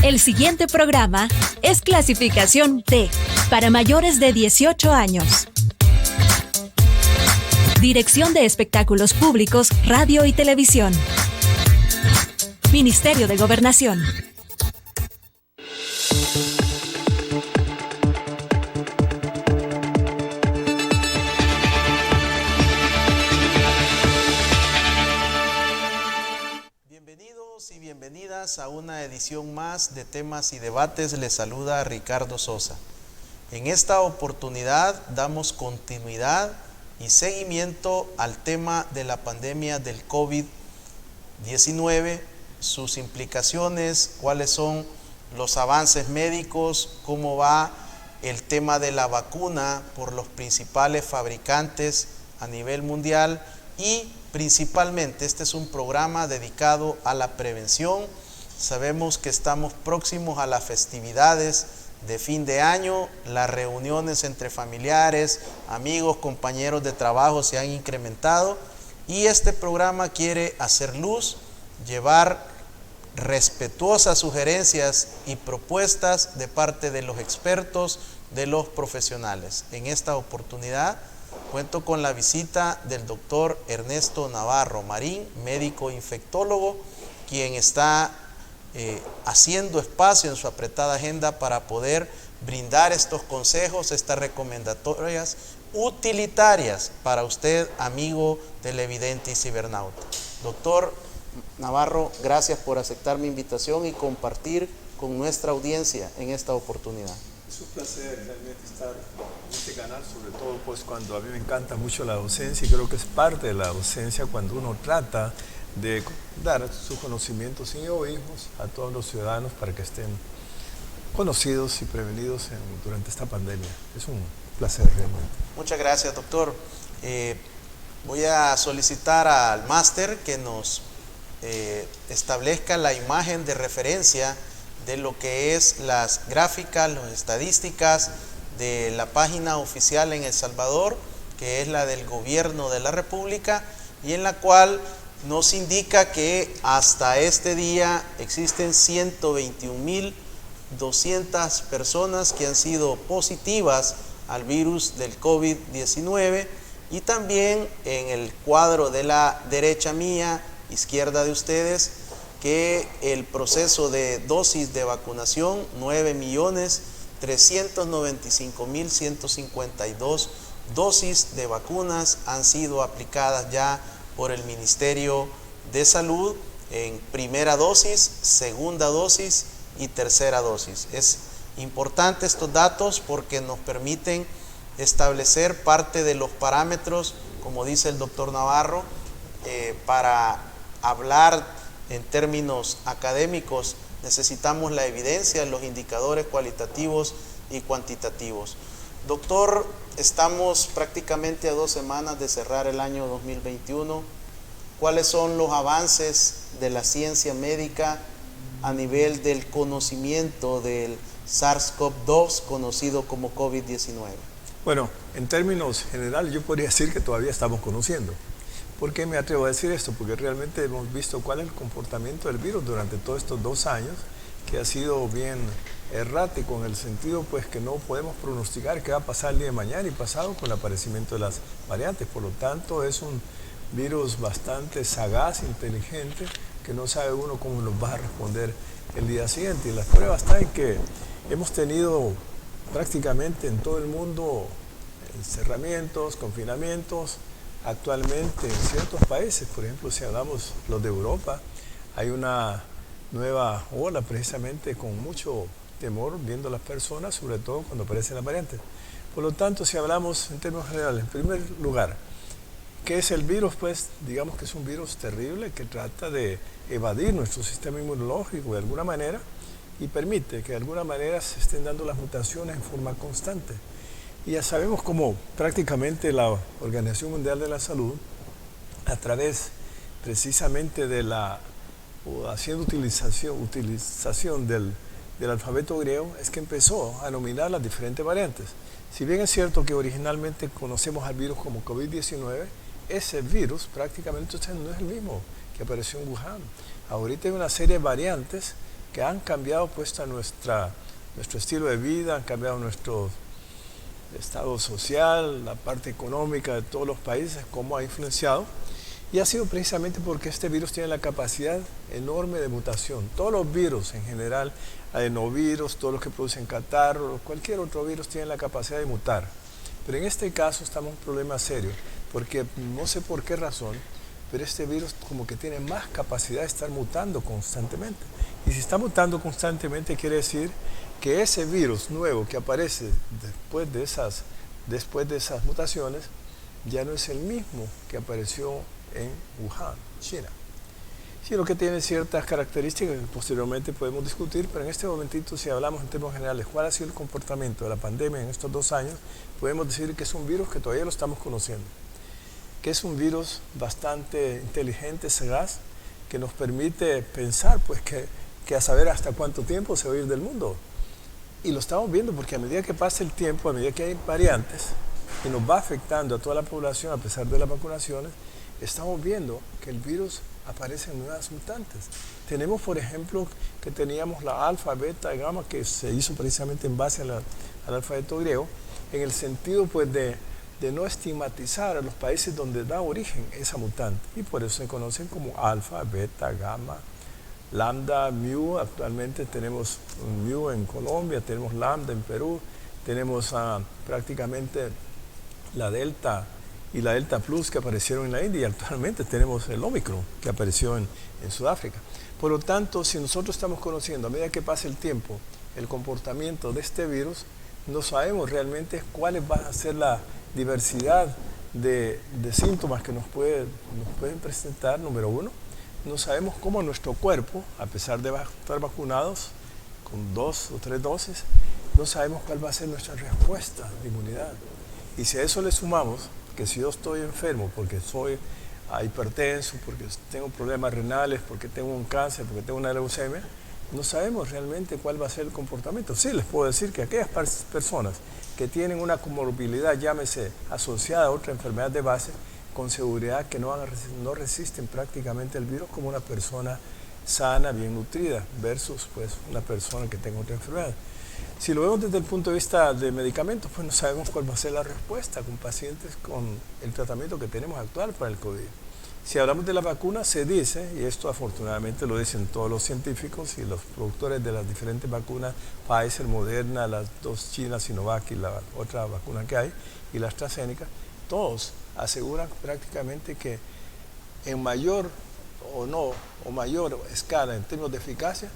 El siguiente programa es clasificación T, para mayores de 18 años. Dirección de Espectáculos Públicos, Radio y Televisión. Ministerio de Gobernación. Bienvenidos y bienvenidas a una edición más de Temas y Debates. Les saluda Ricardo Sosa. En esta oportunidad damos continuidad y seguimiento al tema de la pandemia del COVID-19, sus implicaciones, cuáles son los avances médicos, cómo va el tema de la vacuna por los principales fabricantes a nivel mundial y principalmente este es un programa dedicado a la prevención. Sabemos que estamos próximos a las festividades de fin de año, las reuniones entre familiares, amigos, compañeros de trabajo se han incrementado y este programa quiere hacer luz, llevar respetuosas sugerencias y propuestas de parte de los expertos, de los profesionales. En esta oportunidad cuento con la visita del doctor Ernesto Navarro Marín, médico infectólogo, quien está haciendo espacio en su apretada agenda para poder brindar estos consejos, estas recomendatorias utilitarias para usted, amigo televidente y cibernauta. Doctor Navarro, gracias por aceptar mi invitación y compartir con nuestra audiencia en esta oportunidad. Es un placer realmente estar en este canal, sobre todo pues cuando a mí me encanta mucho la docencia y creo que es parte de la docencia cuando uno trata de dar sus conocimientos y egoísmos a todos los ciudadanos para que estén conocidos y prevenidos durante esta pandemia. Es un placer realmente. Muchas gracias, doctor. Voy a solicitar al máster que nos establezca la imagen de referencia de lo que es las gráficas, las estadísticas de la página oficial en El Salvador, que es la del Gobierno de la República, y en la cual nos indica que hasta este día existen 121.200 personas que han sido positivas al virus del COVID-19 y también en el cuadro de la derecha mía, izquierda de ustedes, que el proceso de dosis de vacunación, 9.395.152 dosis de vacunas han sido aplicadas ya por el Ministerio de Salud en primera dosis, segunda dosis y tercera dosis. Es importante estos datos porque nos permiten establecer parte de los parámetros, como dice el doctor Navarro, para hablar en términos académicos necesitamos la evidencia, los indicadores cualitativos y cuantitativos. Doctor, estamos prácticamente a 2 semanas de cerrar el año 2021. ¿Cuáles son los avances de la ciencia médica a nivel del conocimiento del SARS-CoV-2, conocido como COVID-19? Bueno, en términos generales yo podría decir que todavía estamos conociendo. ¿Por qué me atrevo a decir esto? Porque realmente hemos visto cuál es el comportamiento del virus durante todos estos 2 años, que ha sido bien errático en el sentido pues que no podemos pronosticar qué va a pasar el día de mañana y pasado con el aparecimiento de las variantes. Por lo tanto, es un virus bastante sagaz, inteligente, que no sabe uno cómo nos va a responder el día siguiente. Y las pruebas están en que hemos tenido prácticamente en todo el mundo encerramientos, confinamientos. Actualmente en ciertos países, por ejemplo, si hablamos los de Europa, hay una nueva ola precisamente con mucho temor viendo a las personas, sobre todo cuando aparecen las variantes. Por lo tanto, si hablamos en términos generales, en primer lugar, ¿qué es el virus? Pues digamos que es un virus terrible que trata de evadir nuestro sistema inmunológico de alguna manera y permite que de alguna manera se estén dando las mutaciones en forma constante. Y ya sabemos cómo prácticamente la Organización Mundial de la Salud, a través precisamente de la haciendo utilización del alfabeto griego, es que empezó a nominar las diferentes variantes. Si bien es cierto que originalmente conocemos al virus como COVID-19, ese virus prácticamente no es el mismo que apareció en Wuhan. Ahorita hay una serie de variantes que han cambiado pues nuestro estilo de vida, han cambiado nuestro estado social, la parte económica de todos los países, cómo ha influenciado. Y ha sido precisamente porque este virus tiene la capacidad enorme de mutación. Todos los virus en general, adenovirus, todos los que producen catarro, cualquier otro virus tiene la capacidad de mutar. Pero en este caso estamos en un problema serio, porque no sé por qué razón, pero este virus como que tiene más capacidad de estar mutando constantemente. Y si está mutando constantemente quiere decir que ese virus nuevo que aparece después de esas mutaciones ya no es el mismo que apareció en Wuhan, China. Sino que tiene ciertas características que posteriormente podemos discutir, pero en este momentito, si hablamos en términos generales, cuál ha sido el comportamiento de la pandemia en estos 2 años, podemos decir que es un virus que todavía lo estamos conociendo, que es un virus bastante inteligente, sagaz, que nos permite pensar pues, que a saber hasta cuánto tiempo se va a ir del mundo. Y lo estamos viendo porque a medida que pasa el tiempo, a medida que hay variantes, y nos va afectando a toda la población a pesar de las vacunaciones, estamos viendo que el virus aparece en nuevas mutantes. Tenemos, por ejemplo, que teníamos la alfa, beta y gamma, que se hizo precisamente en base al alfabeto griego, en el sentido pues, de no estigmatizar a los países donde da origen esa mutante. Y por eso se conocen como alfa, beta, gamma, lambda, mu. Actualmente tenemos un mu en Colombia, tenemos lambda en Perú, tenemos prácticamente la delta y la Delta Plus que aparecieron en la India, y actualmente tenemos el Omicron que apareció en Sudáfrica. Por lo tanto, si nosotros estamos conociendo a medida que pasa el tiempo el comportamiento de este virus, no sabemos realmente cuál va a ser la diversidad de síntomas que nos pueden presentar. Número uno, no sabemos cómo nuestro cuerpo, a pesar de estar vacunados con 2 o 3 dosis, no sabemos cuál va a ser nuestra respuesta de inmunidad. Y si a eso le sumamos que si yo estoy enfermo porque soy hipertenso, porque tengo problemas renales, porque tengo un cáncer, porque tengo una leucemia, no sabemos realmente cuál va a ser el comportamiento. Sí, les puedo decir que aquellas personas que tienen una comorbilidad, llámese asociada a otra enfermedad de base, con seguridad que no resisten prácticamente el virus como una persona sana, bien nutrida, versus pues, una persona que tenga otra enfermedad. Si lo vemos desde el punto de vista de medicamentos, pues no sabemos cuál va a ser la respuesta con pacientes con el tratamiento que tenemos actual para el COVID. Si hablamos de la vacuna, se dice, y esto afortunadamente lo dicen todos los científicos y los productores de las diferentes vacunas, Pfizer, Moderna, las 2 chinas, Sinovac y la otra vacuna que hay, y la AstraZeneca, todos aseguran prácticamente que en mayor o mayor escala en términos de eficacia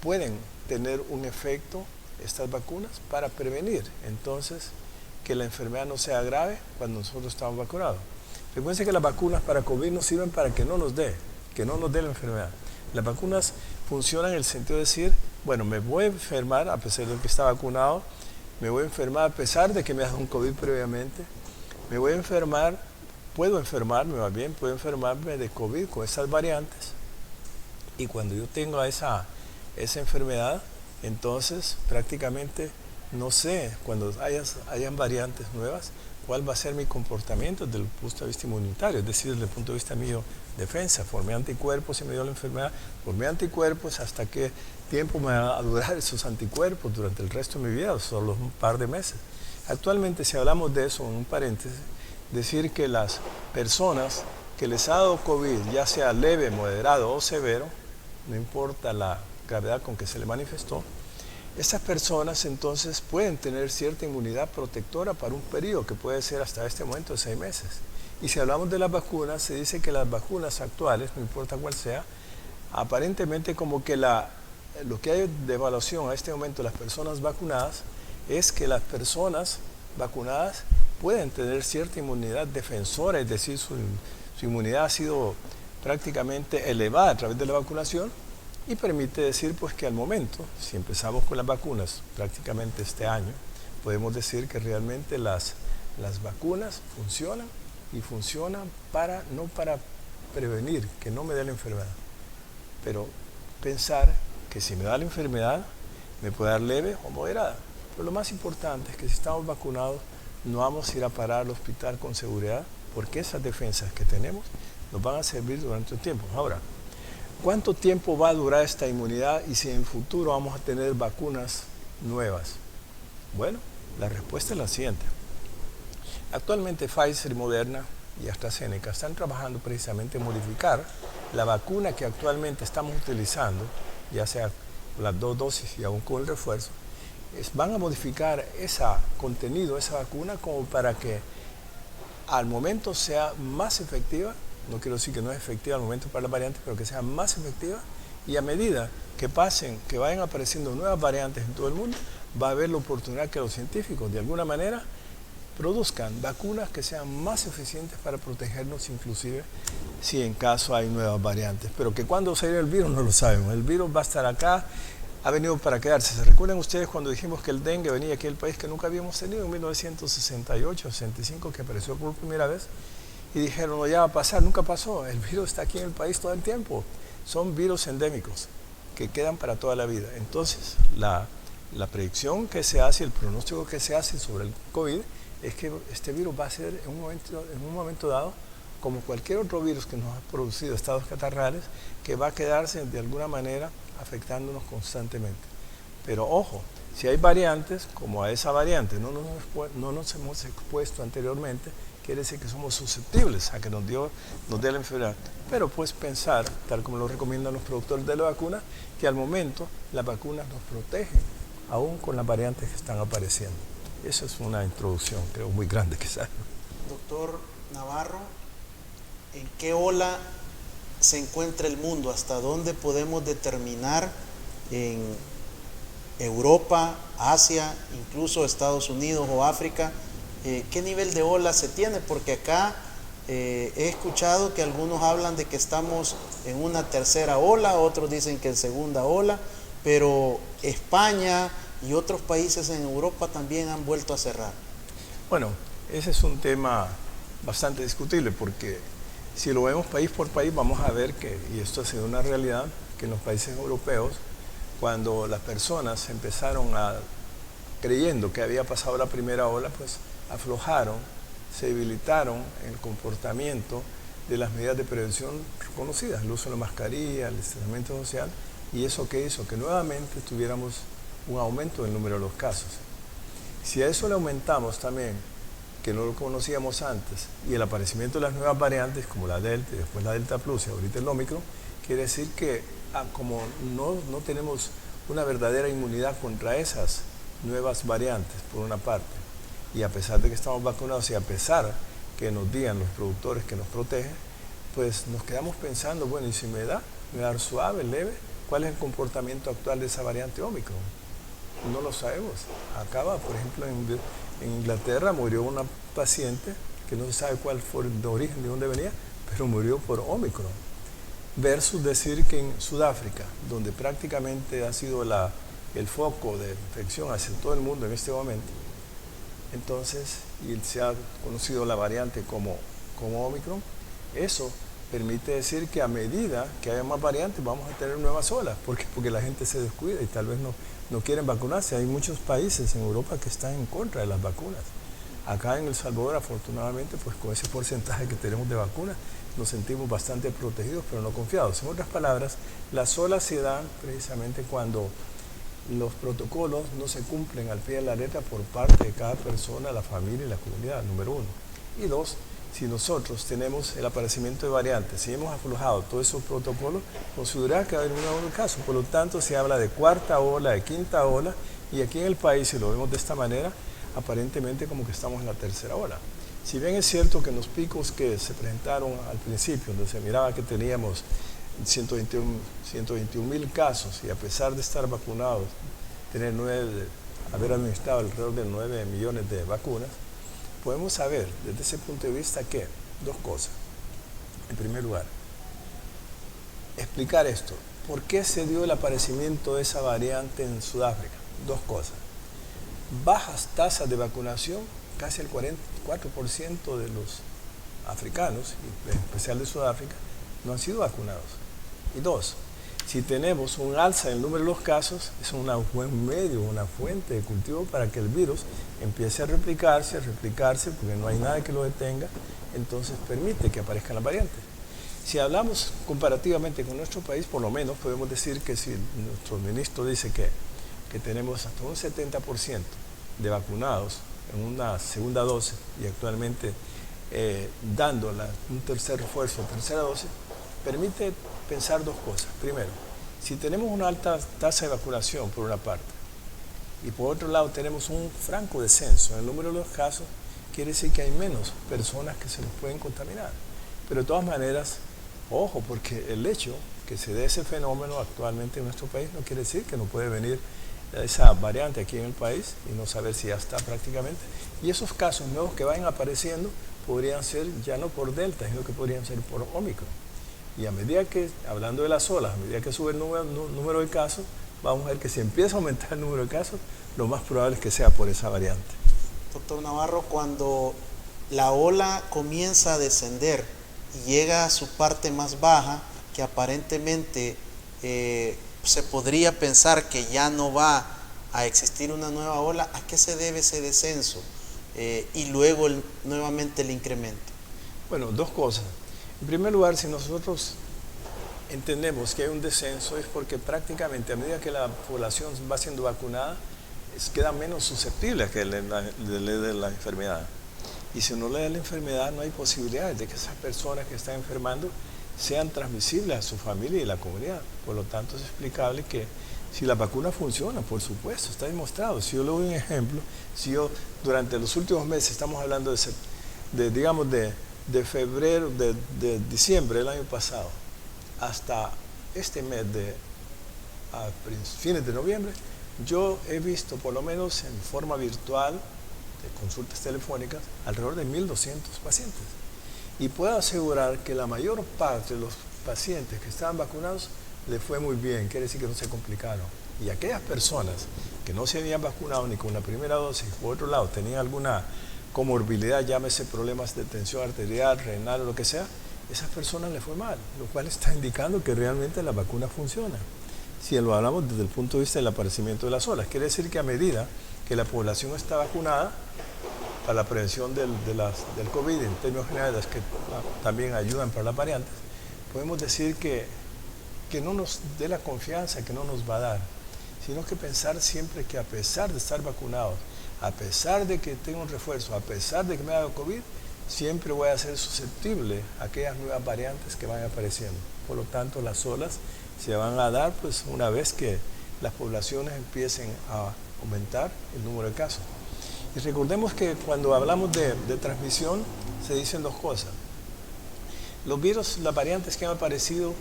pueden tener un efecto estas vacunas para prevenir entonces que la enfermedad no sea grave cuando nosotros estamos vacunados. Recuerden que las vacunas para COVID no sirven para que no nos dé la enfermedad. Las vacunas funcionan en el sentido de decir, bueno, me voy a enfermar a pesar de que está vacunado, me voy a enfermar a pesar de que me ha dado un COVID previamente, me voy a enfermar, puedo enfermarme más bien, puedo enfermarme de COVID con esas variantes, y cuando yo tengo esa enfermedad, entonces prácticamente no sé, cuando hayan variantes nuevas, cuál va a ser mi comportamiento desde el punto de vista inmunitario, es decir, desde el punto de vista mío, defensa, formé anticuerpos si me dio la enfermedad, formé anticuerpos, hasta qué tiempo me va a durar esos anticuerpos durante el resto de mi vida, solo un par de meses. Actualmente, si hablamos de eso, en un paréntesis, decir que las personas que les ha dado COVID, ya sea leve, moderado o severo, no importa la gravedad con que se le manifestó, estas personas entonces pueden tener cierta inmunidad protectora para un periodo que puede ser hasta este momento de 6 meses. Y si hablamos de las vacunas, se dice que las vacunas actuales, no importa cuál sea, aparentemente como que lo que hay de evaluación a este momento de las personas vacunadas es que las personas vacunadas pueden tener cierta inmunidad defensora, es decir, su inmunidad ha sido prácticamente elevada a través de la vacunación, y permite decir pues que al momento, si empezamos con las vacunas prácticamente este año, podemos decir que realmente las vacunas funcionan, y funcionan no para prevenir que no me dé la enfermedad, pero pensar que si me da la enfermedad me puede dar leve o moderada. Pero lo más importante es que si estamos vacunados no vamos a ir a parar al hospital con seguridad, porque esas defensas que tenemos nos van a servir durante un tiempo. Ahora, ¿Cuánto tiempo va a durar esta inmunidad y si en el futuro vamos a tener vacunas nuevas? Bueno, la respuesta es la siguiente. Actualmente Pfizer y Moderna y AstraZeneca están trabajando precisamente en modificar la vacuna que actualmente estamos utilizando, ya sea las 2 dosis y aún con el refuerzo. Van a modificar ese contenido, esa vacuna, como para que al momento sea más efectiva. No quiero decir que no es efectiva al momento para las variantes, pero que sea más efectiva, y a medida que vayan apareciendo nuevas variantes en todo el mundo, va a haber la oportunidad que los científicos de alguna manera produzcan vacunas que sean más eficientes para protegernos, inclusive si en caso hay nuevas variantes. Pero que cuando salga el virus no lo sabemos. El virus va a estar acá, ha venido para quedarse. ¿Se recuerdan ustedes cuando dijimos que el dengue venía aquí al país que nunca habíamos tenido en 1968, 65, que apareció por primera vez? Y dijeron, no, ya va a pasar. Nunca pasó. El virus está aquí en el país todo el tiempo. Son virus endémicos que quedan para toda la vida. Entonces, la predicción que se hace, el pronóstico que se hace sobre el COVID es que este virus va a ser en un momento dado, como cualquier otro virus que nos ha producido estados catarrales, que va a quedarse de alguna manera afectándonos constantemente. Pero ojo, si hay variantes, como a esa variante no nos hemos expuesto anteriormente, quiere decir que somos susceptibles a que nos dé la enfermedad. Pero pues pensar, tal como lo recomiendan los productores de la vacuna, que al momento las vacunas nos protegen, aún con las variantes que están apareciendo. Esa es una introducción, creo, muy grande quizás. Doctor Navarro, ¿en qué ola se encuentra el mundo? ¿Hasta dónde podemos determinar en Europa, Asia, incluso Estados Unidos o África, qué nivel de ola se tiene? Porque acá he escuchado que algunos hablan de que estamos en una tercera ola, otros dicen que en segunda ola, pero España y otros países en Europa también han vuelto a cerrar. Bueno, ese es un tema bastante discutible, porque si lo vemos país por país vamos a ver que, y esto ha sido una realidad, que en los países europeos, cuando las personas empezaron creyendo que había pasado la primera ola, pues aflojaron, se debilitaron en el comportamiento de las medidas de prevención reconocidas, el uso de la mascarilla, el distanciamiento social, y eso que hizo que nuevamente tuviéramos un aumento del número de los casos. Si a eso le aumentamos también, que no lo conocíamos antes, y el aparecimiento de las nuevas variantes como la Delta y después la Delta Plus y ahorita el Omicron, quiere decir que como no tenemos una verdadera inmunidad contra esas nuevas variantes, por una parte, y a pesar de que estamos vacunados y a pesar que nos digan los productores que nos protegen, pues nos quedamos pensando, bueno, ¿y si me va a dar suave, leve? ¿Cuál es el comportamiento actual de esa variante Omicron? No lo sabemos. Acaba, por ejemplo, en Inglaterra murió una paciente que no se sabe cuál fue el origen, de dónde venía, pero murió por Omicron. Versus decir que en Sudáfrica, donde prácticamente ha sido el foco de infección hacia todo el mundo en este momento, entonces, y se ha conocido la variante como Omicron, eso permite decir que a medida que haya más variantes vamos a tener nuevas olas. ¿Por qué? Porque la gente se descuida y tal vez no quieren vacunarse. Hay muchos países en Europa que están en contra de las vacunas. Acá en El Salvador, afortunadamente, pues con ese porcentaje que tenemos de vacunas, nos sentimos bastante protegidos, pero no confiados. En otras palabras, las olas se dan precisamente cuando los protocolos no se cumplen al pie de la letra por parte de cada persona, la familia y la comunidad, número uno. Y dos, si nosotros tenemos el aparecimiento de variantes, si hemos aflojado todos esos protocolos, considerar que va a haber un nuevo caso. Por lo tanto, se habla de cuarta ola, de quinta ola, y aquí en el país, si lo vemos de esta manera, aparentemente como que estamos en la tercera ola. Si bien es cierto que en los picos que se presentaron al principio, donde se miraba que teníamos 121,000 casos, y a pesar de estar vacunados, haber administrado alrededor de 9 millones de vacunas, podemos saber desde ese punto de vista que dos cosas. En primer lugar, explicar esto. ¿Por qué se dio el aparecimiento de esa variante en Sudáfrica? Dos cosas. Bajas tasas de vacunación, casi el 44% de los africanos, en especial de Sudáfrica, no han sido vacunados. Y dos, si tenemos un alza en el número de los casos, es un buen medio, una fuente de cultivo para que el virus empiece a replicarse, porque no hay nada que lo detenga, entonces permite que aparezcan las variantes. Si hablamos comparativamente con nuestro país, por lo menos podemos decir que si nuestro ministro dice que tenemos hasta un 70% de vacunados en una segunda dosis y actualmente dando un tercer refuerzo, tercera dosis, permite pensar dos cosas. Primero, si tenemos una alta tasa de vacunación por una parte y por otro lado tenemos un franco descenso en el número de los casos, quiere decir que hay menos personas que se nos pueden contaminar. Pero de todas maneras, ojo, porque el hecho que se dé ese fenómeno actualmente en nuestro país no quiere decir que no puede venir esa variante aquí en el país y no saber si ya está prácticamente. Y esos casos nuevos que vayan apareciendo podrían ser ya no por Delta, sino que podrían ser por Omicron. Y a medida que, hablando de las olas, a medida que sube el número de casos, vamos a ver que si empieza a aumentar el número de casos, lo más probable es que sea por esa variante. Doctor Navarro, cuando la ola comienza a descender y llega a su parte más baja, que aparentemente se podría pensar que ya no va a existir una nueva ola, ¿a qué se debe ese descenso? Y luego nuevamente el incremento. Bueno, dos cosas. En primer lugar, si nosotros entendemos que hay un descenso, es porque prácticamente a medida que la población va siendo vacunada, queda menos susceptible a que le dé la enfermedad. Y si no le da la enfermedad, no hay posibilidades de que esas personas que están enfermando sean transmisibles a su familia y a la comunidad. Por lo tanto, es explicable que si la vacuna funciona, por supuesto, está demostrado. Si yo le doy un ejemplo, si yo durante los últimos meses, estamos hablando de febrero, de diciembre del año pasado, hasta este mes a fines de noviembre, yo he visto, por lo menos en forma virtual, de consultas telefónicas, alrededor de 1.200 pacientes. Y puedo asegurar que la mayor parte de los pacientes que estaban vacunados les fue muy bien, quiere decir que no se complicaron. Y aquellas personas que no se habían vacunado ni con la primera dosis, por otro lado, tenían alguna comorbilidad, llámese problemas de tensión arterial, renal o lo que sea, esas personas les fue mal, lo cual está indicando que realmente la vacuna funciona. Si lo hablamos desde el punto de vista del aparecimiento de las olas, quiere decir que a medida que la población está vacunada para la prevención del COVID, en términos generales, que también ayudan para las variantes, podemos decir que no nos dé la confianza que no nos va a dar, sino que pensar siempre que a pesar de estar vacunados, a pesar de que tenga un refuerzo, a pesar de que me haga COVID, siempre voy a ser susceptible a aquellas nuevas variantes que van apareciendo. Por lo tanto, las olas se van a dar pues una vez que las poblaciones empiecen a aumentar el número de casos. Y recordemos que cuando hablamos de transmisión se dicen dos cosas. Los virus, las variantes que han aparecido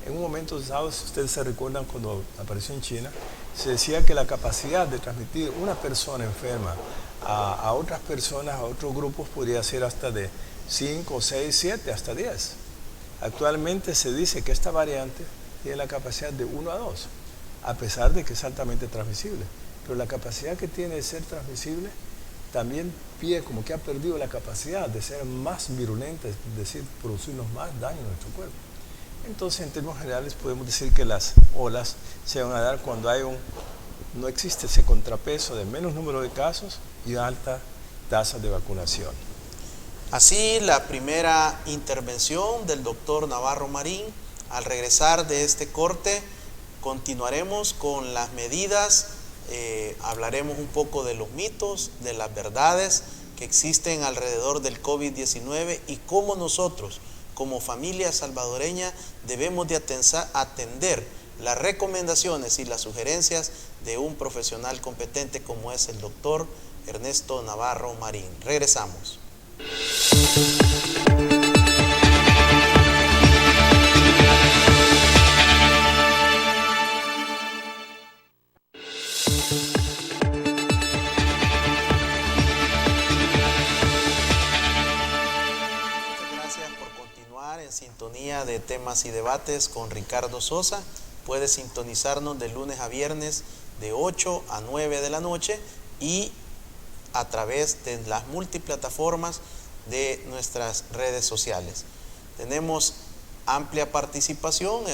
en un momento dado, si ustedes se recuerdan cuando apareció en China, se decía que la capacidad de transmitir una persona enferma a otras personas, a otros grupos, podría ser hasta de 5, 6, 7, hasta 10. Actualmente se dice que esta variante tiene la capacidad de 1 a 2, a pesar de que es altamente transmisible. Pero la capacidad que tiene de ser transmisible también pide como que ha perdido la capacidad de ser más virulenta, es decir, producirnos más daño en nuestro cuerpo. Entonces, en términos generales, podemos decir que las olas se van a dar cuando no existe ese contrapeso de menos número de casos y alta tasa de vacunación. Así, la primera intervención del doctor Navarro Marín. Al regresar de este corte, continuaremos con las medidas, hablaremos un poco de los mitos, de las verdades que existen alrededor del COVID-19 y cómo nosotros, como familia salvadoreña, debemos de atender las recomendaciones y las sugerencias de un profesional competente como es el doctor Ernesto Navarro Marín. Regresamos. En sintonía de temas y debates con Ricardo Sosa. Puede sintonizarnos de lunes a viernes de 8 a 9 de la noche y a través de las multiplataformas de nuestras redes sociales. Tenemos amplia participación.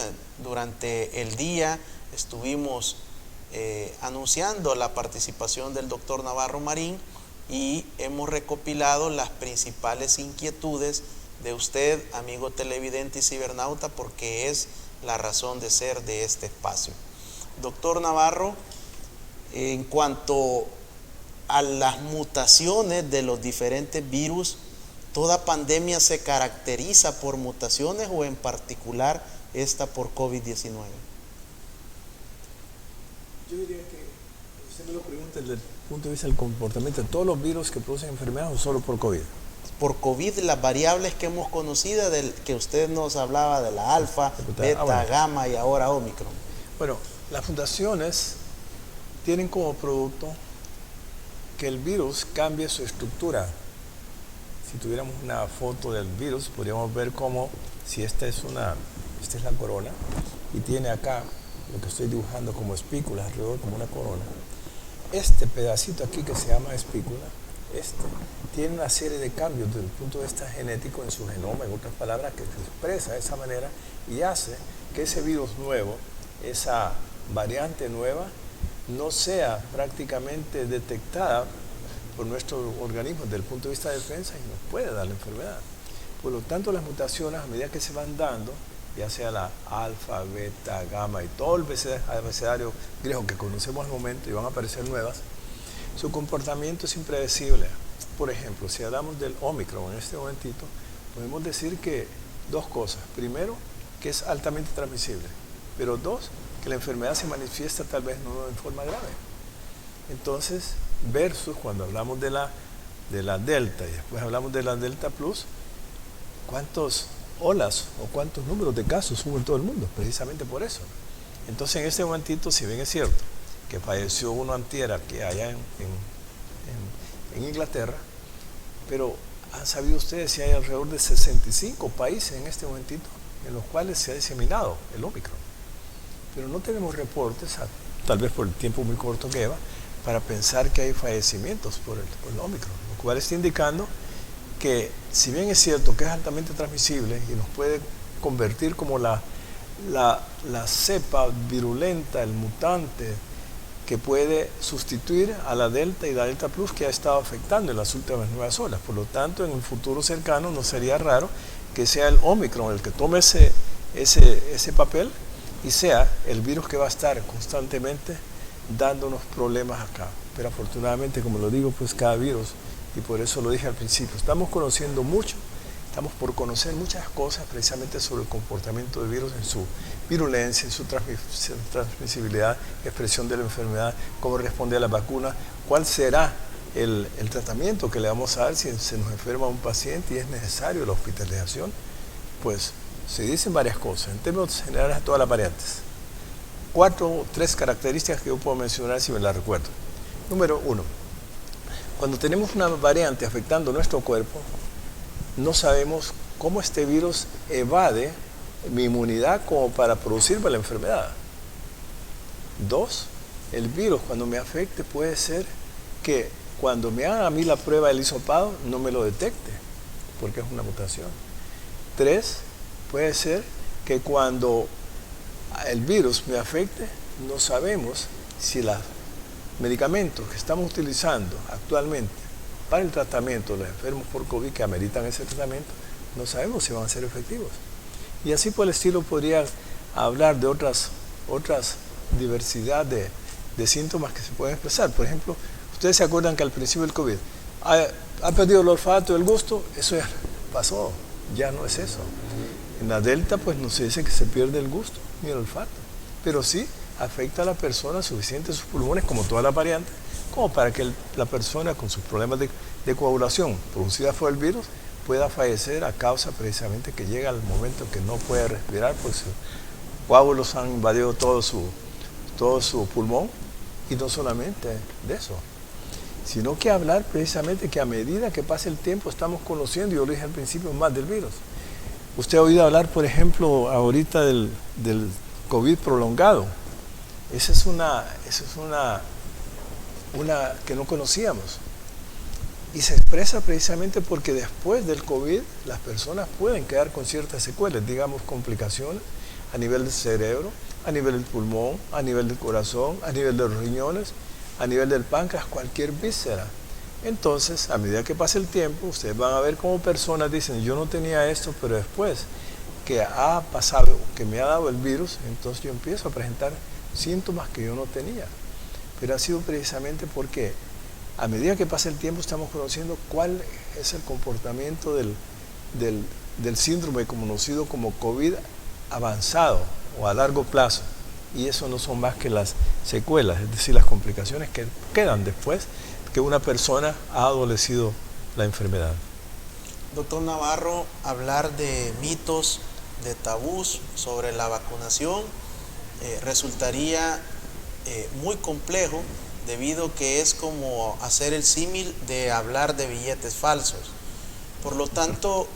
Durante el día estuvimos anunciando la participación del doctor Navarro Marín y hemos recopilado las principales inquietudes de usted, amigo televidente y cibernauta, porque es la razón de ser de este espacio. Doctor Navarro, en cuanto a las mutaciones de los diferentes virus, ¿toda pandemia se caracteriza por mutaciones o en particular esta por COVID-19? Yo diría que usted me lo pregunta desde el punto de vista del comportamiento de todos los virus que producen enfermedades o solo por COVID. Por COVID, las variables que hemos conocido, del que usted nos hablaba de la alfa, beta, gamma y ahora Omicron. Bueno, las mutaciones tienen como producto que el virus cambie su estructura. Si tuviéramos una foto del virus, podríamos ver cómo, si esta es la corona, y tiene acá lo que estoy dibujando como espículas alrededor, como una corona. Este pedacito aquí que se llama espícula, tiene una serie de cambios desde el punto de vista genético en su genoma, en otras palabras, que se expresa de esa manera y hace que ese virus nuevo, esa variante nueva, no sea prácticamente detectada por nuestro organismo desde el punto de vista de defensa y nos puede dar la enfermedad. Por lo tanto, las mutaciones, a medida que se van dando, ya sea la alfa, beta, gamma y todo el abecedario griego que conocemos al momento, y van a aparecer nuevas, su comportamiento es impredecible. Por ejemplo, si hablamos del Omicron en este momentito, podemos decir que dos cosas. Primero, que es altamente transmisible, pero dos, que la enfermedad se manifiesta tal vez no en forma grave. Entonces, versus cuando hablamos de la Delta y después hablamos de la Delta Plus, ¿cuántas olas o cuántos números de casos hubo en todo el mundo? Precisamente por eso. Entonces, en este momentito, si bien es cierto que falleció uno antier aquí allá en Inglaterra, pero han sabido ustedes si hay alrededor de 65 países en este momentito en los cuales se ha diseminado el Omicron. Pero no tenemos reportes, tal vez por el tiempo muy corto que lleva, para pensar que hay fallecimientos por el Omicron, lo cual está indicando que, si bien es cierto que es altamente transmisible y nos puede convertir como la cepa virulenta, el mutante, que puede sustituir a la Delta y la Delta Plus que ha estado afectando en las últimas nuevas olas. Por lo tanto, en un futuro cercano no sería raro que sea el Omicron el que tome ese papel y sea el virus que va a estar constantemente dándonos problemas acá. Pero afortunadamente, como lo digo, pues cada virus, y por eso lo dije al principio, estamos conociendo mucho, estamos por conocer muchas cosas precisamente sobre el comportamiento del virus en su virulencia, en su transmisibilidad, expresión de la enfermedad, cómo responde a la vacuna, cuál será el tratamiento que le vamos a dar si se nos enferma un paciente y es necesario la hospitalización. Pues se dicen varias cosas, en términos generales a todas las variantes. 3 características que yo puedo mencionar si me las recuerdo. Número 1, cuando tenemos una variante afectando nuestro cuerpo, no sabemos cómo este virus evade mi inmunidad como para producirme la enfermedad. 2, el virus cuando me afecte puede ser que cuando me hagan a mí la prueba del hisopado no me lo detecte, porque es una mutación. 3, puede ser que cuando el virus me afecte, no sabemos si los medicamentos que estamos utilizando actualmente para el tratamiento de los enfermos por COVID que ameritan ese tratamiento, no sabemos si van a ser efectivos. Y así por el estilo podría hablar de otras diversidad de síntomas que se pueden expresar. Por ejemplo, ustedes se acuerdan que al principio del COVID ha perdido el olfato y el gusto, eso ya pasó, ya no es eso. En la Delta pues no se dice que se pierde el gusto ni el olfato, pero sí afecta a la persona suficiente sus pulmones, como todas las variantes, como para que la persona con sus problemas de coagulación producidas por el virus pueda fallecer a causa precisamente que llega al momento que no puede respirar, pues sus coágulos han invadido todo su pulmón. Y no solamente de eso, sino que hablar precisamente que a medida que pasa el tiempo estamos conociendo, yo lo dije al principio, más del virus. Usted ha oído hablar, por ejemplo, ahorita del COVID prolongado. Esa es una que no conocíamos. Y se expresa precisamente porque después del COVID las personas pueden quedar con ciertas secuelas, digamos complicaciones a nivel del cerebro, a nivel del pulmón, a nivel del corazón, a nivel de los riñones, a nivel del páncreas, cualquier víscera Entonces, a medida que pase el tiempo, ustedes van a ver cómo personas dicen, yo no tenía esto, pero después que ha pasado, que me ha dado el virus, entonces yo empiezo a presentar síntomas que yo no tenía. Pero ha sido precisamente porque a medida que pasa el tiempo estamos conociendo cuál es el comportamiento del síndrome conocido como COVID avanzado o a largo plazo. Y eso no son más que las secuelas, es decir, las complicaciones que quedan después que una persona ha adolecido la enfermedad. Doctor Navarro, hablar de mitos, de tabús sobre la vacunación resultaría muy complejo, debido que es como hacer el símil de hablar de billetes falsos. Por lo tanto,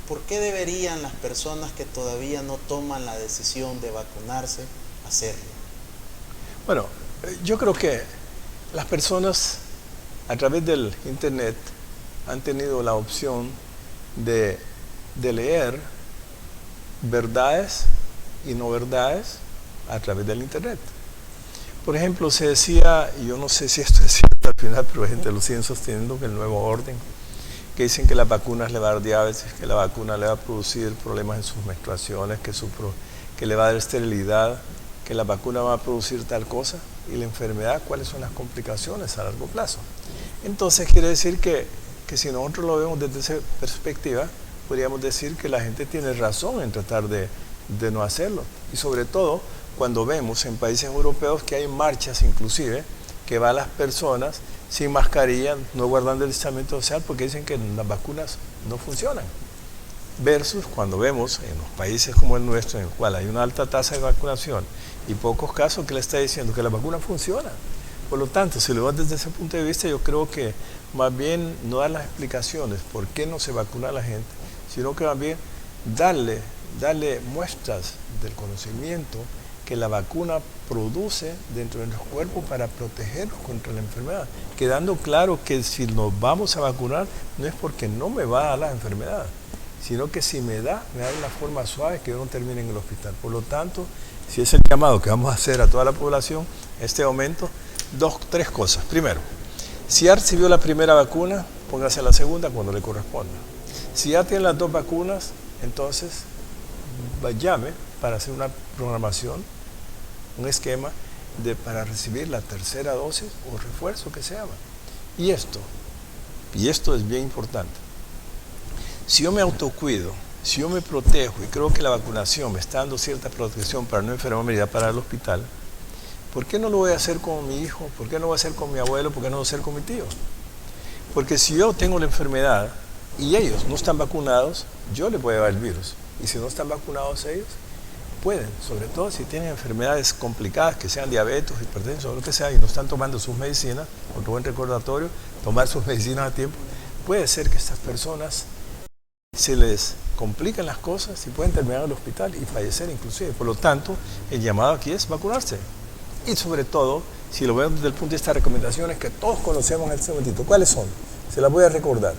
¿por qué deberían las personas que todavía no toman la decisión de vacunarse hacerlo? Bueno, yo creo que las personas a través del internet han tenido la opción de leer verdades y no verdades a través del internet. Por ejemplo, se decía, y yo no sé si esto es cierto al final, pero la gente lo sigue sosteniendo, que el nuevo orden, que dicen que las vacunas le va a dar diabetes, que la vacuna le va a producir problemas en sus menstruaciones, que le va a dar esterilidad, que la vacuna va a producir tal cosa, y la enfermedad, cuáles son las complicaciones a largo plazo. Entonces quiere decir que si nosotros lo vemos desde esa perspectiva, podríamos decir que la gente tiene razón en tratar de no hacerlo. Y sobre todo cuando vemos en países europeos que hay marchas inclusive, que van las personas sin mascarilla, no guardando el distanciamiento social porque dicen que las vacunas no funcionan. Versus cuando vemos en los países como el nuestro, en el cual hay una alta tasa de vacunación y pocos casos, que le está diciendo que la vacuna funciona. Por lo tanto, si lo vemos desde ese punto de vista, yo creo que más bien no dar las explicaciones por qué no se vacuna a la gente, sino que más bien darle muestras del conocimiento que la vacuna produce dentro de nuestro cuerpo para protegernos contra la enfermedad, quedando claro que si nos vamos a vacunar no es porque no me va a dar la enfermedad, sino que si me da de una forma suave que yo no termine en el hospital. Por lo tanto, si es el llamado que vamos a hacer a toda la población en este momento, tres cosas. Primero, si ya recibió la primera vacuna, póngase la segunda cuando le corresponda. Si ya tiene las dos vacunas, entonces llame para hacer una programación, un esquema para recibir la tercera dosis o refuerzo que se llama. Y esto es bien importante. Si yo me autocuido, si yo me protejo y creo que la vacunación me está dando cierta protección para no enfermarme y para el hospital, ¿por qué no lo voy a hacer con mi hijo? ¿Por qué no lo voy a hacer con mi abuelo? ¿Por qué no lo voy a hacer con mi tío? Porque si yo tengo la enfermedad y ellos no están vacunados, yo les voy a llevar el virus. Y si no están vacunados ellos, pueden, sobre todo si tienen enfermedades complicadas, que sean diabetes, hipertensión o lo que sea, y no están tomando sus medicinas, otro buen recordatorio, tomar sus medicinas a tiempo, puede ser que estas personas se les complican las cosas y pueden terminar en el hospital y fallecer inclusive. Por lo tanto, el llamado aquí es vacunarse. Y sobre todo, si lo vemos desde el punto de vista de recomendaciones que todos conocemos en este momentito, ¿cuáles son? Se las voy a recordar.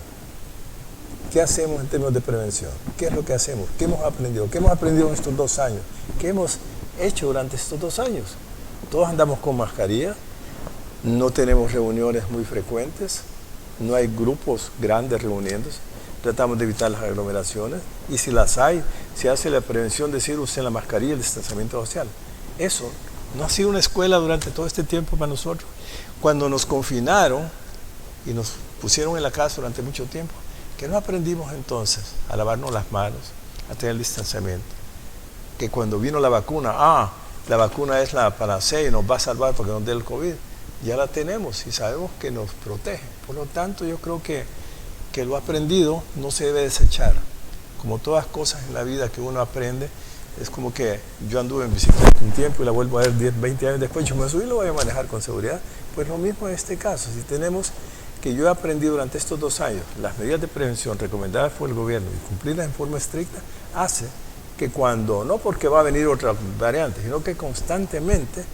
¿Qué hacemos en términos de prevención? ¿Qué es lo que hacemos? ¿Qué hemos aprendido? ¿Qué hemos aprendido en estos 2 años? ¿Qué hemos hecho durante estos 2 años? Todos andamos con mascarilla, no tenemos reuniones muy frecuentes, no hay grupos grandes reuniéndose, tratamos de evitar las aglomeraciones y si las hay, se hace la prevención de decir usted la mascarilla y el distanciamiento social. Eso no ha sido una escuela durante todo este tiempo para nosotros. Cuando nos confinaron y nos pusieron en la casa durante mucho tiempo, que no aprendimos entonces a lavarnos las manos, a tener el distanciamiento. Que cuando vino la vacuna, la vacuna es la panacea y nos va a salvar porque nos dé el COVID. Ya la tenemos y sabemos que nos protege. Por lo tanto, yo creo que lo aprendido no se debe desechar. Como todas cosas en la vida que uno aprende, es como que yo anduve en bicicleta un tiempo y la vuelvo a ver 10, 20 años después, yo me subí y lo voy a manejar con seguridad. Pues lo mismo en este caso, si tenemos que yo he aprendido durante estos 2 años, las medidas de prevención recomendadas por el gobierno y cumplirlas en forma estricta, hace que cuando, no porque va a venir otra variante, sino que constantemente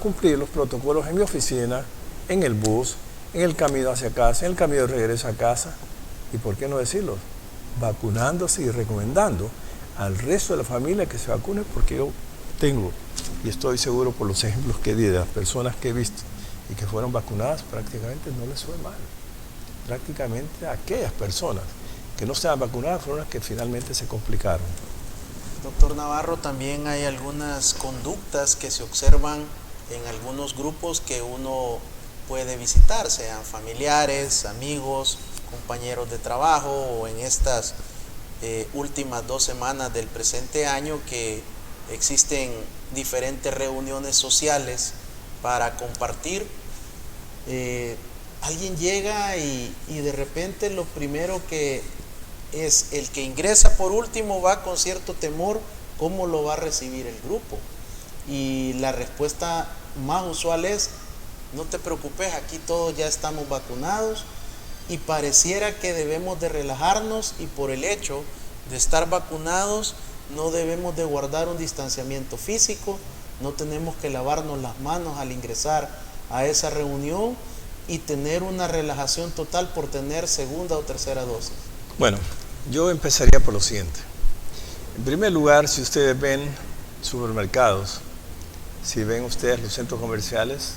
cumplir los protocolos en mi oficina, en el bus, en el camino hacia casa, en el camino de regreso a casa, y por qué no decirlo, vacunándose y recomendando al resto de la familia que se vacune, porque yo tengo, y estoy seguro por los ejemplos que di de las personas que he visto y que fueron vacunadas, prácticamente no les fue mal. Prácticamente aquellas personas que no estaban vacunadas fueron las que finalmente se complicaron. Doctor Navarro, también hay algunas conductas que se observan en algunos grupos que uno puede visitar, sean familiares, amigos, compañeros de trabajo, o en estas últimas 2 semanas del presente año que existen diferentes reuniones sociales para compartir. Alguien llega y de repente lo primero que es el que ingresa por último va con cierto temor cómo lo va a recibir el grupo, y la respuesta más usual es: no te preocupes, aquí todos ya estamos vacunados. Y pareciera que debemos de relajarnos, y por el hecho de estar vacunados no debemos de guardar un distanciamiento físico, no tenemos que lavarnos las manos al ingresar a esa reunión y tener una relajación total por tener segunda o tercera dosis. Bueno, yo empezaría por lo siguiente. En primer lugar, si ustedes ven supermercados, si ven ustedes los centros comerciales,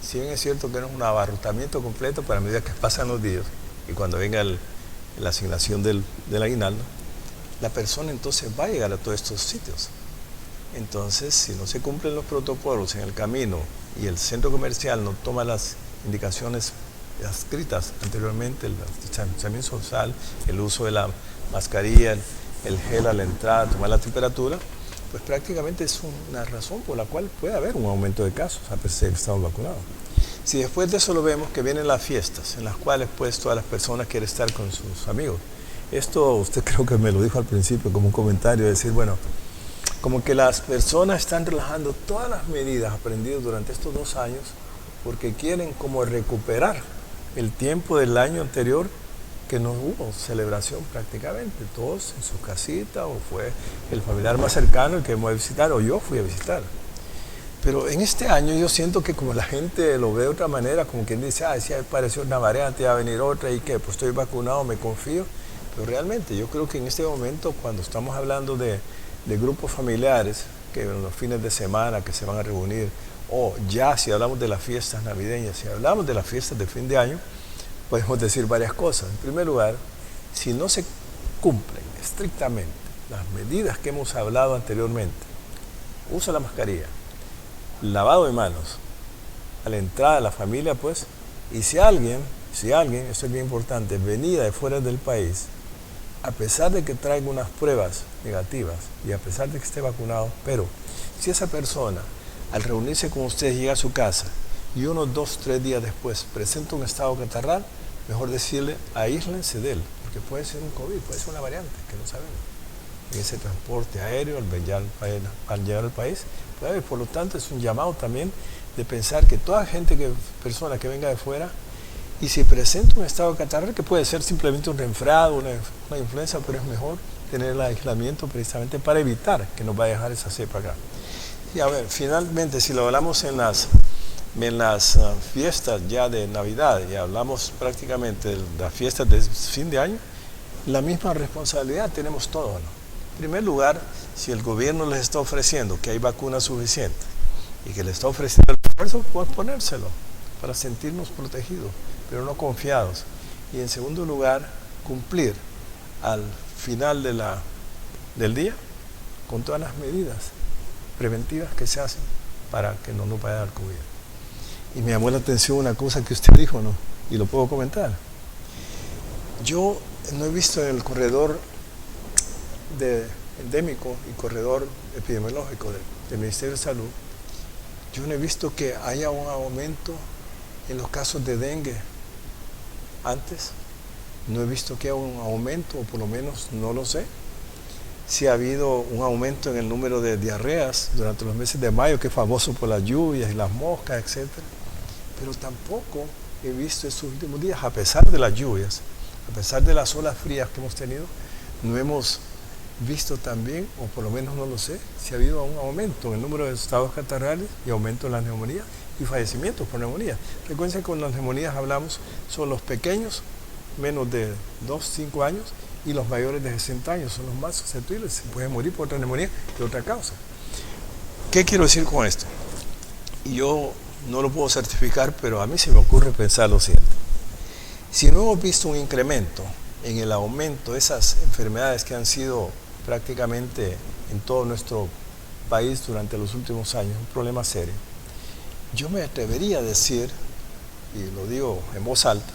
si bien es cierto que no es un abarrotamiento completo, para medida que pasan los días y cuando venga la asignación del aguinaldo, la persona entonces va a llegar a todos estos sitios. Entonces, si no se cumplen los protocolos en el camino y el centro comercial no toma las indicaciones escritas anteriormente, el distanciamiento social, el uso de la mascarilla, el gel a la entrada, tomar la temperatura, pues prácticamente es una razón por la cual puede haber un aumento de casos a pesar de que estamos vacunados. Si después de eso lo vemos que vienen las fiestas, en las cuales pues todas las personas quieren estar con sus amigos. Esto usted creo que me lo dijo al principio como un comentario, de decir, bueno, como que las personas están relajando todas las medidas aprendidas durante estos 2 años porque quieren como recuperar el tiempo del año anterior que no hubo celebración prácticamente, todos en su casita, o fue el familiar más cercano el que hemos de visitar, o yo fui a visitar. Pero en este año yo siento que como la gente lo ve de otra manera, como quien dice, si apareció una variante, va a venir otra, y que pues estoy vacunado, me confío. Pero realmente yo creo que en este momento, cuando estamos hablando de grupos familiares, que en los fines de semana que se van a reunir, o ya si hablamos de las fiestas navideñas, si hablamos de las fiestas de fin de año, podemos decir varias cosas. En primer lugar, si no se cumplen estrictamente las medidas que hemos hablado anteriormente, uso de la mascarilla, lavado de manos, a la entrada de la familia, pues, y si alguien, esto es bien importante, venía de fuera del país, a pesar de que traiga unas pruebas negativas y a pesar de que esté vacunado, pero si esa persona al reunirse con ustedes llega a su casa y unos 2 o 3 días después presenta un estado catarral, mejor decirle, aíslense de él, porque puede ser un COVID, puede ser una variante, que no sabemos. En ese transporte aéreo, al llegar al país, puede haber. Por lo tanto, es un llamado también de pensar que toda persona que venga de fuera, y si presenta un estado catarral, que puede ser simplemente un resfriado, una influenza, pero es mejor tener el aislamiento precisamente para evitar que nos vaya a dejar esa cepa acá. Y a ver, finalmente, si lo hablamos en las fiestas ya de Navidad, y hablamos prácticamente de las fiestas de fin de año, la misma responsabilidad tenemos todos, ¿no? En primer lugar, si el gobierno les está ofreciendo que hay vacunas suficientes y que les está ofreciendo el esfuerzo, pues ponérselo para sentirnos protegidos, pero no confiados. Y en segundo lugar, cumplir al final del día con todas las medidas preventivas que se hacen para que no nos vaya a dar COVID. Y me llamó la atención una cosa que usted dijo, ¿no? Y lo puedo comentar. Yo no he visto en el corredor endémico y corredor epidemiológico del Ministerio de Salud, yo no he visto que haya un aumento en los casos de dengue. Antes no he visto que haya un aumento, o por lo menos no lo sé. Si ha habido un aumento en el número de diarreas durante los meses de mayo, que es famoso por las lluvias y las moscas, etc. Pero tampoco he visto estos últimos días, a pesar de las lluvias, a pesar de las olas frías que hemos tenido, no hemos visto también, o por lo menos no lo sé, si ha habido un aumento en el número de estados catarrales y aumento en las neumonías y fallecimientos por neumonía. Recuerden que con las neumonías hablamos, son los pequeños, menos de 2, 5 años, y los mayores de 60 años son los más susceptibles, se pueden morir por otra neumonía de otra causa. ¿Qué quiero decir con esto? Yo no lo puedo certificar, pero a mí se me ocurre pensar lo siguiente. Si no hemos visto un incremento en el aumento de esas enfermedades que han sido prácticamente en todo nuestro país durante los últimos años, un problema serio, yo me atrevería a decir, y lo digo en voz alta,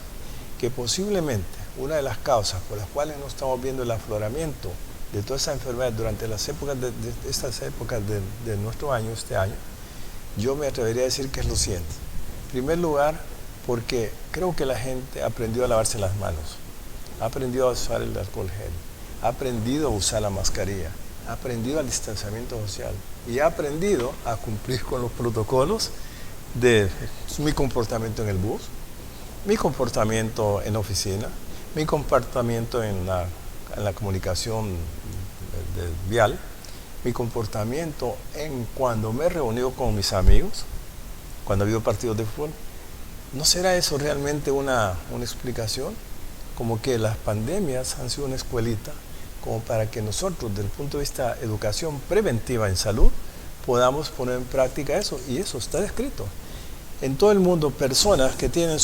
que posiblemente una de las causas por las cuales no estamos viendo el afloramiento de todas esas enfermedades durante las épocas estas épocas de nuestro año, este año, yo me atrevería a decir que es lo siguiente. En primer lugar, porque creo que la gente ha aprendido a lavarse las manos, ha aprendido a usar el alcohol gel, ha aprendido a usar la mascarilla, ha aprendido al distanciamiento social y ha aprendido a cumplir con los protocolos de mi comportamiento en el bus, mi comportamiento en la oficina, mi comportamiento en la comunicación vial, mi comportamiento en cuando me he reunido con mis amigos, cuando ha habido partidos de fútbol. ¿No será eso realmente una explicación? Como que las pandemias han sido una escuelita, como para que nosotros, desde el punto de vista de educación preventiva en salud, podamos poner en práctica eso, y eso está descrito. En todo el mundo, personas que tienen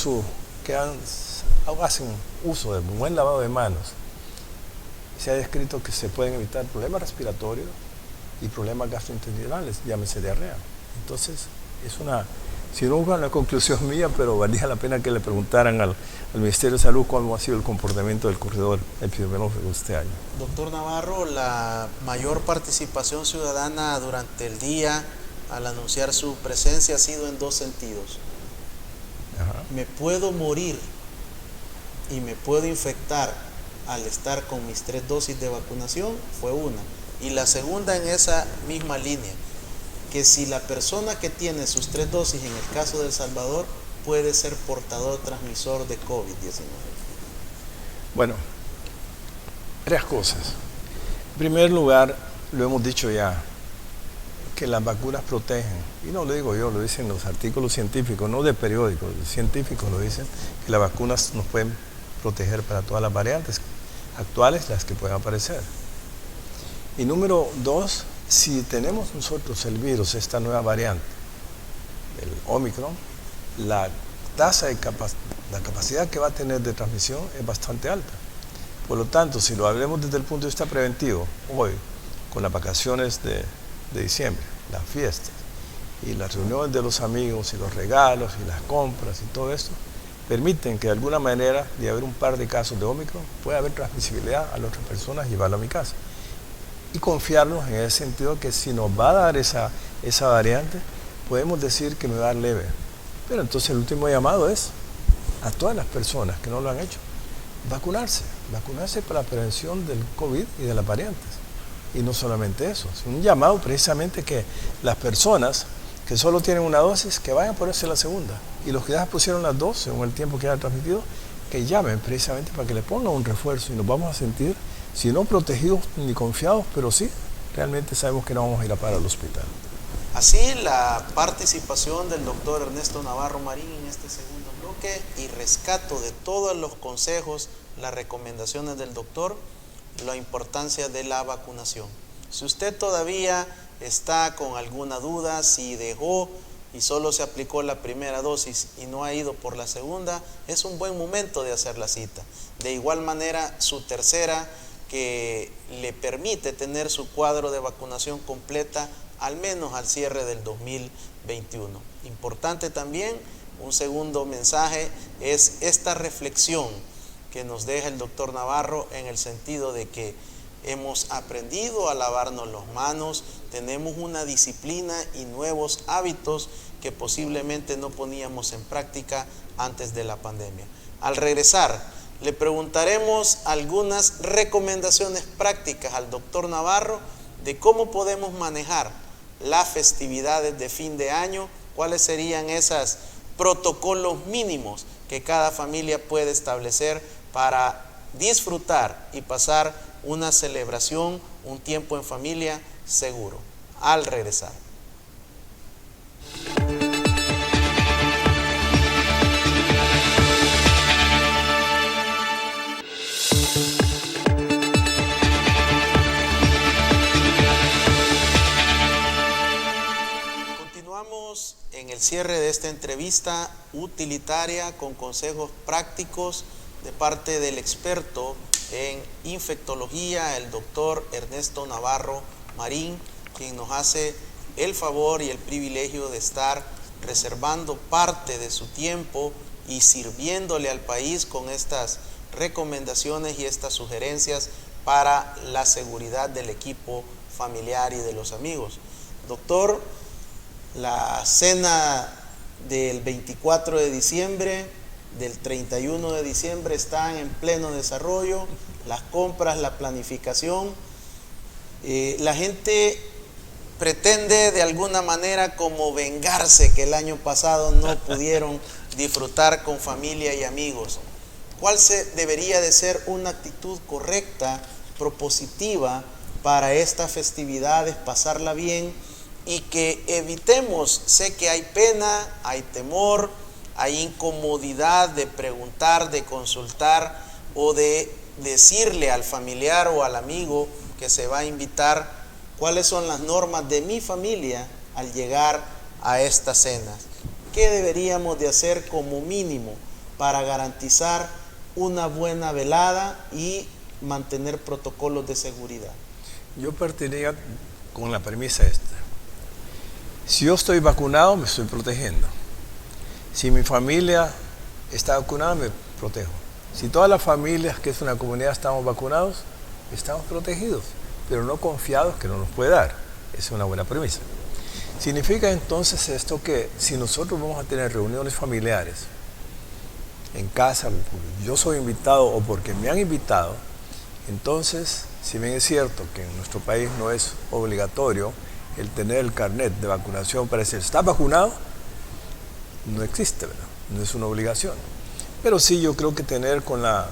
hacen uso de buen lavado de manos, se ha descrito que se pueden evitar problemas respiratorios y problemas gastrointestinales, llámese diarrea. Entonces, si no es una conclusión mía, pero valía la pena que le preguntaran al Ministerio de Salud cómo ha sido el comportamiento del corredor epidemiológico este año. Doctor Navarro, la mayor participación ciudadana durante el día al anunciar su presencia ha sido en dos sentidos. Ajá. Me puedo morir y me puedo infectar al estar con mis 3 dosis de vacunación, fue una. Y la segunda en esa misma línea, que si la persona que tiene sus 3 dosis, en el caso de El Salvador, puede ser portador transmisor de COVID-19. Bueno, 3 cosas. En primer lugar, lo hemos dicho ya, que las vacunas protegen. Y no lo digo yo, lo dicen los artículos científicos, no de periódicos, los científicos lo dicen, que las vacunas nos pueden proteger para todas las variantes actuales, las que puedan aparecer. Y número 2, si tenemos nosotros el virus, esta nueva variante, el Omicron, la capacidad que va a tener de transmisión es bastante alta. Por lo tanto, si lo hablemos desde el punto de vista preventivo, hoy, con las vacaciones de diciembre, las fiestas, y las reuniones de los amigos, y los regalos, y las compras, y todo esto, permiten que de alguna manera, de haber un par de casos de Omicron, pueda haber transmisibilidad a las otras personas y llevarlo a mi casa. Y confiarnos en ese sentido que si nos va a dar esa variante, podemos decir que nos va a dar leve. Pero entonces el último llamado es a todas las personas que no lo han hecho, vacunarse para la prevención del COVID y de las variantes. Y no solamente eso, es un llamado precisamente que las personas que solo tienen una dosis, que vayan a ponerse la segunda. Y los que ya pusieron las 2, según el tiempo que han transmitido, que llamen precisamente para que le pongan un refuerzo y nos vamos a sentir, si no protegidos ni confiados, pero sí, realmente sabemos que no vamos a ir a parar al hospital. Así, la participación del doctor Ernesto Navarro Marín en este segundo bloque y rescato de todos los consejos, las recomendaciones del doctor, la importancia de la vacunación. Si usted todavía está con alguna duda, si dejó y solo se aplicó la primera dosis y no ha ido por la segunda, es un buen momento de hacer la cita. De igual manera, su tercera, que le permite tener su cuadro de vacunación completa al menos al cierre del 2021. Importante también, un segundo mensaje, es esta reflexión que nos deja el doctor Navarro en el sentido de que hemos aprendido a lavarnos las manos, tenemos una disciplina y nuevos hábitos que posiblemente no poníamos en práctica antes de la pandemia. Al regresar, le preguntaremos algunas recomendaciones prácticas al doctor Navarro de cómo podemos manejar las festividades de fin de año, cuáles serían esos protocolos mínimos que cada familia puede establecer para disfrutar y pasar una celebración, un tiempo en familia seguro. Al regresar. Continuamos en el cierre de esta entrevista utilitaria con consejos prácticos de parte del experto en infectología, el doctor Ernesto Navarro Marín, quien nos hace el favor y el privilegio de estar reservando parte de su tiempo y sirviéndole al país con estas recomendaciones y estas sugerencias para la seguridad del equipo familiar y de los amigos. Doctor, la cena del 24 de diciembre, del 31 de diciembre están en pleno desarrollo, las compras, la planificación. La gente pretende de alguna manera como vengarse que el año pasado no pudieron disfrutar con familia y amigos. ¿Cuál debería de ser una actitud correcta, propositiva para estas festividades, pasarla bien y que evitemos? Sé que hay pena, hay temor, hay incomodidad de preguntar, de consultar o de decirle al familiar o al amigo que se va a invitar cuáles son las normas de mi familia al llegar a estas cenas. ¿Qué deberíamos de hacer como mínimo para garantizar una buena velada y mantener protocolos de seguridad? Yo partiría con la premisa esta. Si yo estoy vacunado, me estoy protegiendo. Si mi familia está vacunada, me protejo. Si todas las familias que es una comunidad estamos vacunados, estamos protegidos, pero no confiados que no nos puede dar. Esa es una buena premisa. Significa entonces esto que si nosotros vamos a tener reuniones familiares en casa, yo soy invitado o porque me han invitado, entonces, si bien es cierto que en nuestro país no es obligatorio el tener el carnet de vacunación para decir, ¿está vacunado? No existe, ¿verdad? No es una obligación. Pero sí, yo creo que tener con la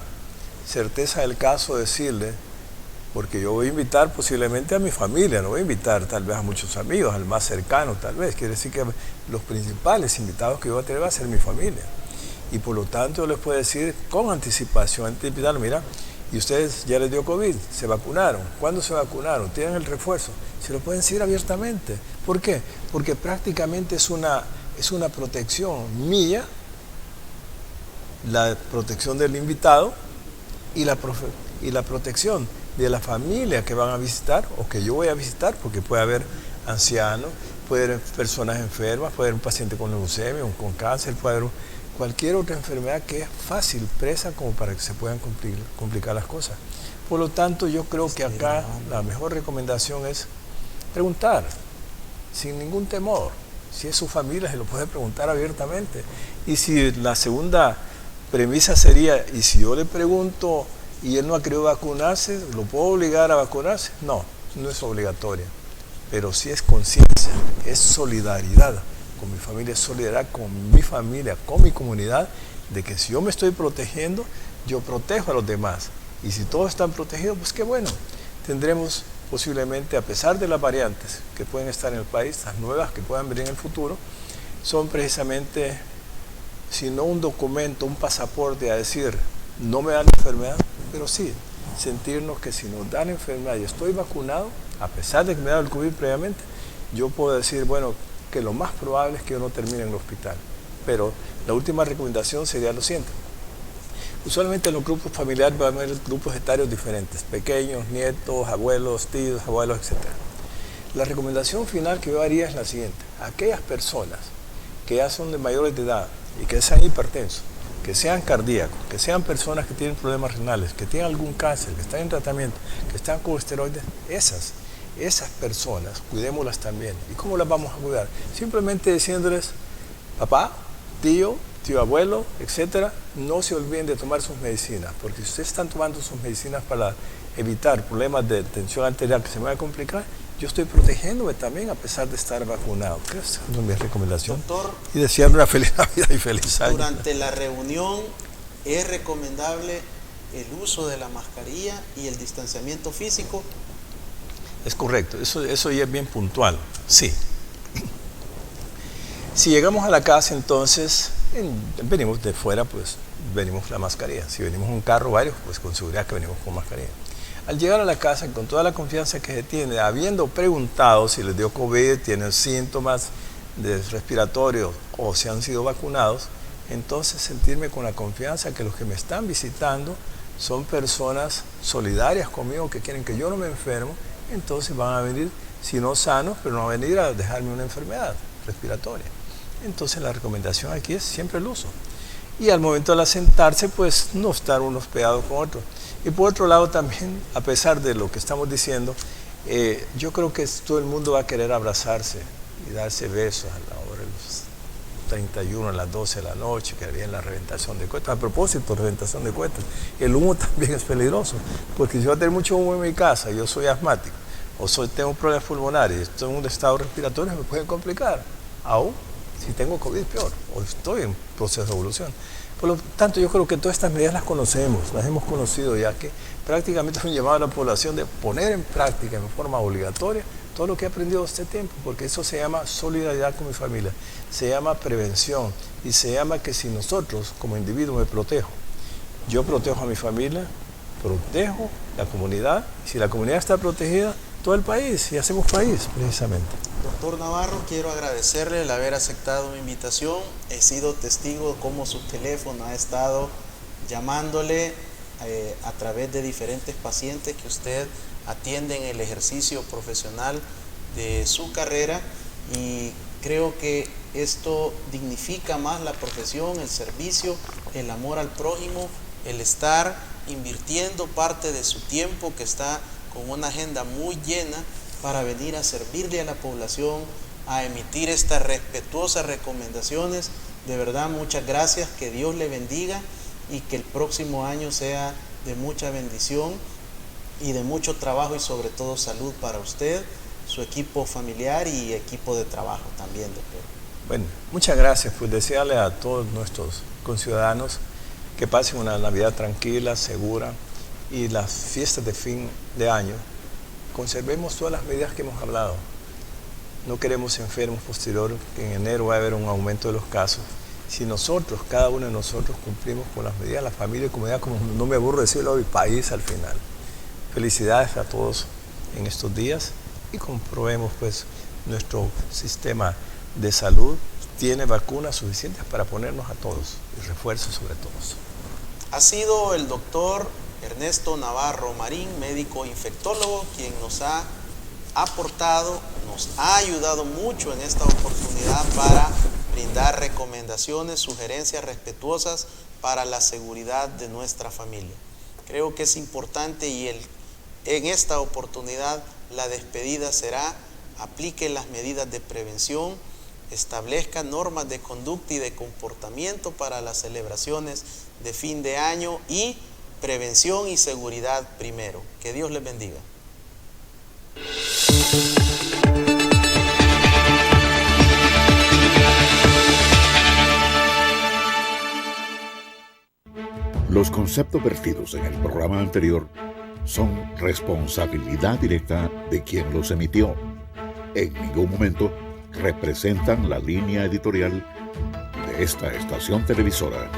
certeza del caso decirle, porque yo voy a invitar posiblemente a mi familia, no voy a invitar tal vez a muchos amigos, al más cercano tal vez, quiere decir que los principales invitados que yo voy a tener va a ser mi familia. Y por lo tanto yo les puedo decir con anticipación, antes de invitarlo, mira, y ustedes ya les dio COVID, se vacunaron. ¿Cuándo se vacunaron? ¿Tienen el refuerzo? Se lo pueden decir abiertamente. ¿Por qué? Porque prácticamente es una protección mía, la protección del invitado y la protección de la familia que van a visitar o que yo voy a visitar, porque puede haber ancianos, puede haber personas enfermas, puede haber un paciente con leucemia, con cáncer, puede haber cualquier otra enfermedad que es fácil, presa como para que se puedan complicar las cosas. Por lo tanto, yo creo que acá la mejor recomendación es preguntar, sin ningún temor. Si es su familia, se lo puede preguntar abiertamente. Y si la segunda premisa sería, y si yo le pregunto y él no ha querido vacunarse, ¿lo puedo obligar a vacunarse? No, no es obligatoria. Pero sí es conciencia, es solidaridad con mi familia, es solidaridad con mi familia, con mi comunidad, de que si yo me estoy protegiendo, yo protejo a los demás. Y si todos están protegidos, pues qué bueno. Tendremos posiblemente, a pesar de las variantes que pueden estar en el país, las nuevas que puedan venir en el futuro, son precisamente, si no un documento, un pasaporte a decir, no me dan enfermedad, pero sí, sentirnos que si nos dan enfermedad y estoy vacunado, a pesar de que me he dado el COVID previamente, yo puedo decir, bueno, que lo más probable es que yo no termine en el hospital. Pero la última recomendación sería lo siguiente. Usualmente en los grupos familiares van a haber grupos etarios diferentes, pequeños, nietos, abuelos, tíos, abuelos, etc. La recomendación final que yo haría es la siguiente. Aquellas personas que ya son de mayores de edad y que sean hipertensos, que sean cardíacos, que sean personas que tienen problemas renales, que tienen algún cáncer, que están en tratamiento, que están con esteroides, esas personas, cuidémoslas también. ¿Y cómo las vamos a cuidar? Simplemente diciéndoles, papá, tío abuelo, etcétera, no se olviden de tomar sus medicinas, porque si ustedes están tomando sus medicinas para evitar problemas de tensión arterial que se me van a complicar, yo estoy protegiéndome también a pesar de estar vacunado. Esa es mi recomendación. Doctor, y desearle una feliz Navidad y feliz año. Durante la reunión es recomendable el uso de la mascarilla y el distanciamiento físico. Es correcto, eso ya es bien puntual, sí. Si llegamos a la casa, entonces, venimos de fuera, pues venimos la mascarilla. Si venimos en un carro, varios, pues con seguridad que venimos con mascarilla. Al llegar a la casa, con toda la confianza que se tiene, habiendo preguntado si les dio COVID, tienen síntomas, de respiratorio o si han sido vacunados, entonces sentirme con la confianza que los que me están visitando son personas solidarias conmigo que quieren que yo no me enfermo, entonces van a venir, si no sanos, pero no van a venir a dejarme una enfermedad respiratoria. Entonces la recomendación aquí es siempre el uso. Y al momento de sentarse, pues no estar unos pegados con otros. Y por otro lado también, a pesar de lo que estamos diciendo, yo creo que todo el mundo va a querer abrazarse y darse besos a la hora de los 31, a las 12 de la noche, que viene la reventación de cohetes. A propósito, reventación de cohetes, el humo también es peligroso, porque si yo tengo mucho humo en mi casa, yo soy asmático, o tengo problemas pulmonares, estoy en un estado respiratorio, me puede complicar. Aún si tengo COVID, peor, o estoy en proceso de evolución. Por lo tanto, yo creo que todas estas medidas las conocemos, las hemos conocido, ya que prácticamente es un llamado a la población de poner en práctica en forma obligatoria todo lo que he aprendido este tiempo, porque eso se llama solidaridad con mi familia, se llama prevención y se llama que si nosotros como individuos me protejo, yo protejo a mi familia, protejo la comunidad, si la comunidad está protegida, todo el país, y hacemos país precisamente. Doctor Navarro, quiero agradecerle el haber aceptado mi invitación. He sido testigo de cómo su teléfono ha estado llamándole a través de diferentes pacientes que usted atiende en el ejercicio profesional de su carrera, y creo que esto dignifica más la profesión, el servicio, el amor al prójimo, el estar invirtiendo parte de su tiempo, que está con una agenda muy llena, para venir a servirle a la población, a emitir estas respetuosas recomendaciones. De verdad, muchas gracias, que Dios le bendiga y que el próximo año sea de mucha bendición y de mucho trabajo, y sobre todo salud para usted, su equipo familiar y equipo de trabajo también, doctor. Bueno, muchas gracias. Pues desearle a todos nuestros conciudadanos que pasen una Navidad tranquila, segura, y las fiestas de fin de año conservemos todas las medidas que hemos hablado. No queremos enfermos posteriores, que en enero va a haber un aumento de los casos. Si nosotros, cada uno de nosotros, cumplimos con las medidas, la familia y comunidad, como no me aburro decirlo, el país al final. Felicidades a todos en estos días, y comprobemos pues nuestro sistema de salud tiene vacunas suficientes para ponernos a todos, y refuerzos sobre todos. Ha sido el doctor Ernesto Navarro Marín, médico infectólogo, quien nos ha aportado, nos ha ayudado mucho en esta oportunidad para brindar recomendaciones, sugerencias respetuosas para la seguridad de nuestra familia. Creo que es importante, y en esta oportunidad la despedida será: aplique las medidas de prevención, establezca normas de conducta y de comportamiento para las celebraciones de fin de año, y prevención y seguridad primero. Que Dios les bendiga. Los conceptos vertidos en el programa anterior son responsabilidad directa de quien los emitió. En ningún momento representan la línea editorial de esta estación televisora.